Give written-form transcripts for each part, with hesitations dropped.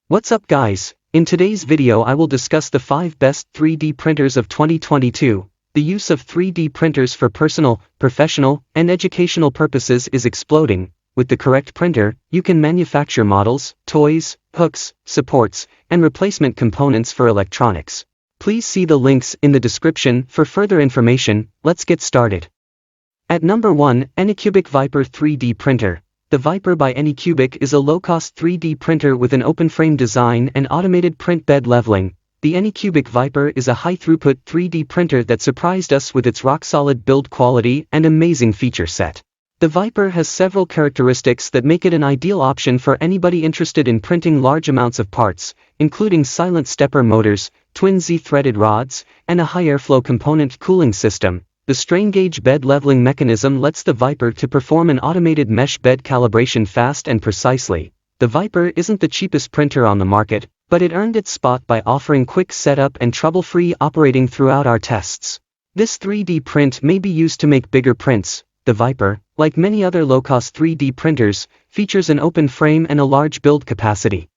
What's up guys, in today's video I will discuss the 5 best 3D printers of 2022. The use of 3D printers for personal, professional, and educational purposes is exploding. With the correct printer, you can manufacture models, toys, hooks, supports, and replacement components for electronics. Please see the links in the description for further information. Let's get started. At number 1, ANYCUBIC Vyper 3D printer. The Vyper by ANYCUBIC is a low-cost 3D printer with an open-frame design and automated print bed leveling. The ANYCUBIC Vyper is a high-throughput 3D printer that surprised us with its rock-solid build quality and amazing feature set. The Vyper has several characteristics that make it an ideal option for anybody interested in printing large amounts of parts, including silent stepper motors, twin Z-threaded rods, and a high airflow component cooling system. The strain gauge bed leveling mechanism lets the Vyper to perform an automated mesh bed calibration fast and precisely. The Vyper isn't the cheapest printer on the market, but it earned its spot by offering quick setup and trouble-free operating throughout our tests. This 3D print may be used to make bigger prints. The Vyper, like many other low-cost 3D printers, features an open frame and a large build capacity.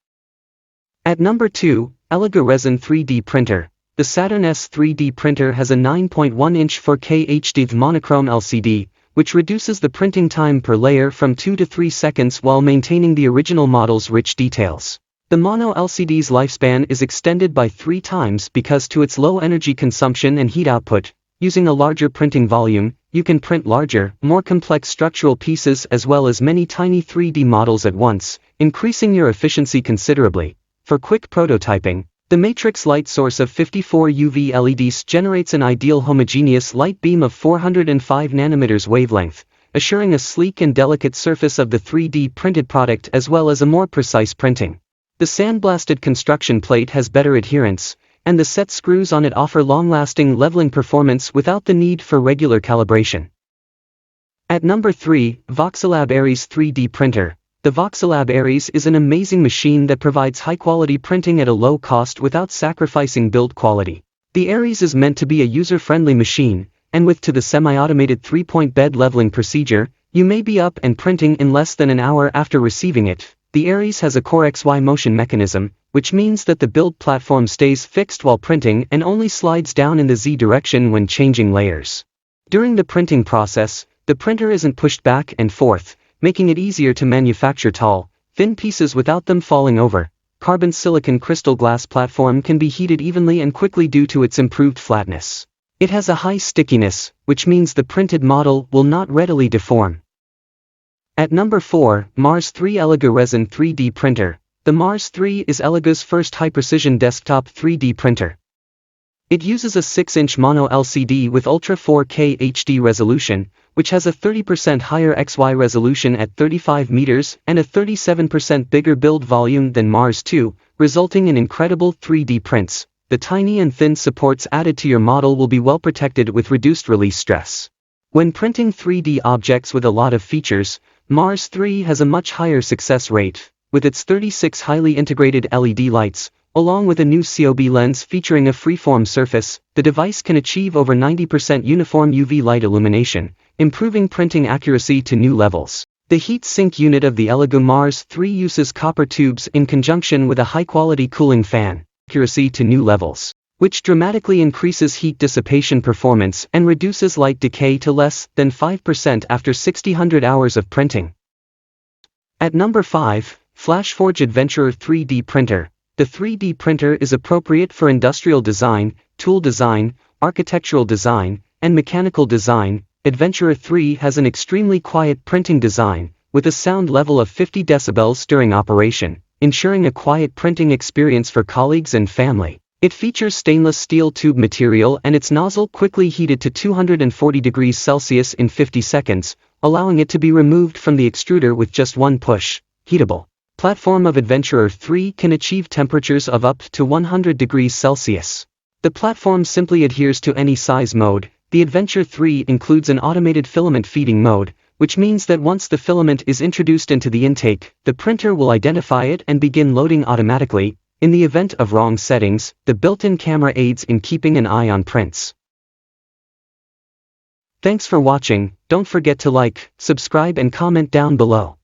At number 2, ELEGOO Resin 3D printer. The Saturn S 3D printer has a 9.1-inch 4K HD monochrome LCD, which reduces the printing time per layer from 2 to 3 seconds while maintaining the original model's rich details. The mono LCD's lifespan is extended by 3 times because to its low energy consumption and heat output. Using a larger printing volume, you can print larger, more complex structural pieces as well as many tiny 3D models at once, increasing your efficiency considerably. For quick prototyping, the matrix light source of 54 UV LEDs generates an ideal homogeneous light beam of 405 nanometers wavelength, assuring a sleek and delicate surface of the 3D printed product as well as a more precise printing. The sandblasted construction plate has better adherence, and the set screws on it offer long-lasting leveling performance without the need for regular calibration. At number 3, Voxelab Aries 3D printer. The Voxelab Aries is an amazing machine that provides high-quality printing at a low cost without sacrificing build quality. The Aries is meant to be a user-friendly machine, and with the semi-automated 3-point bed leveling procedure, you may be up and printing in less than an hour after receiving it. The Aries has a core XY motion mechanism, which means that the build platform stays fixed while printing and only slides down in the Z direction when changing layers. During the printing process, the printer isn't pushed back and forth, making it easier to manufacture tall, thin pieces without them falling over. Carbon silicon crystal glass platform can be heated evenly and quickly due to its improved flatness. It has a high stickiness, which means the printed model will not readily deform. At number 4, Mars 3 ELEGOO Resin 3D printer. The Mars 3 is ELEGOO's first high-precision desktop 3D printer. It uses a 6-inch mono LCD with Ultra 4K HD resolution, which has a 30% higher XY resolution at 35 meters and a 37% bigger build volume than Mars 2, resulting in incredible 3D prints. The tiny and thin supports added to your model will be well protected with reduced release stress. When printing 3D objects with a lot of features, Mars 3 has a much higher success rate. With its 36 highly integrated LED lights, along with a new COB lens featuring a freeform surface, the device can achieve over 90% uniform UV light illumination, improving printing accuracy to new levels. The heat sink unit of the ELEGOO Mars 3 uses copper tubes in conjunction with a high-quality cooling fan, accuracy to new levels, which dramatically increases heat dissipation performance and reduces light decay to less than 5% after 600 hours of printing. At number 5, FlashForge Adventurer 3D printer. The 3D printer is appropriate for industrial design, tool design, architectural design, and mechanical design. Adventurer 3 has an extremely quiet printing design, with a sound level of 50 decibels during operation, ensuring a quiet printing experience for colleagues and family. It features stainless steel tube material and its nozzle quickly heated to 240 degrees Celsius in 50 seconds, allowing it to be removed from the extruder with just one push. Heatable platform of Adventurer 3 can achieve temperatures of up to 100 degrees Celsius. The platform simply adheres to any size mode. The Adventure 3 includes an automated filament feeding mode, which means that once the filament is introduced into the intake, the printer will identify it and begin loading automatically. In the event of wrong settings, the built-in camera aids in keeping an eye on prints. Thanks for watching. Don't forget to like, subscribe and comment down below.